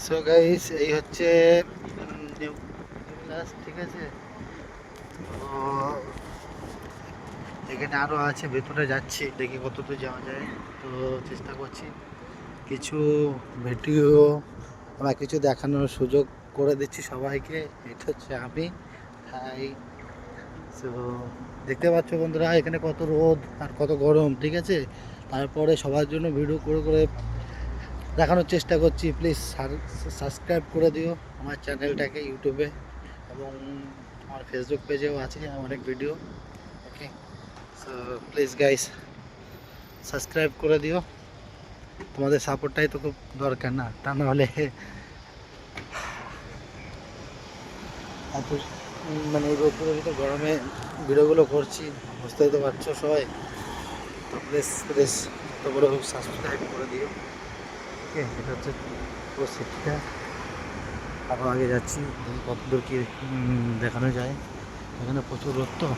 So guys এই হচ্ছে new class, ঠিক আছে। তো এখানে আরও আছে, ভেতরে যাচ্ছি, দেখি কতদূর যাওয়া যায়। তো চেষ্টা করছি কিছু ভিডিও বা কিছু দেখানোর সুযোগ করে দিচ্ছি সবাইকে। এটা হচ্ছে আমি। হাই। সো দেখতে পাচ্ছ বন্ধুরা এখানে কত রোদ আর কত গরম, ঠিক আছে। তারপরে সবার জন্য ভিডিও করে করে দেখানোর চেষ্টা করছি। প্লিজ সাবস্ক্রাইব করে দিও আমার চ্যানেলটাকে ইউটিউবে, এবং আমার ফেসবুক পেজেও আছে অনেক video. Okay, so please guys subscribe করে দিও। তোমাদের সাপোর্টটাই তো খুব দরকার, না তা নাহলে এত মানে এই রোদগুলোর ভিতরে গরমে ভিডিওগুলো করছি, বুঝতেই তো পারছো সবাই। তো প্লিজ প্লিজ এত বড় সাবস্ক্রাইব করে দিও। ওকে, এটা হচ্ছে পুরো সিটটা। আরও আগে যাচ্ছি, দেখি কতদূর কি দেখানো যায়। এখানে প্রচুর রোদ তো।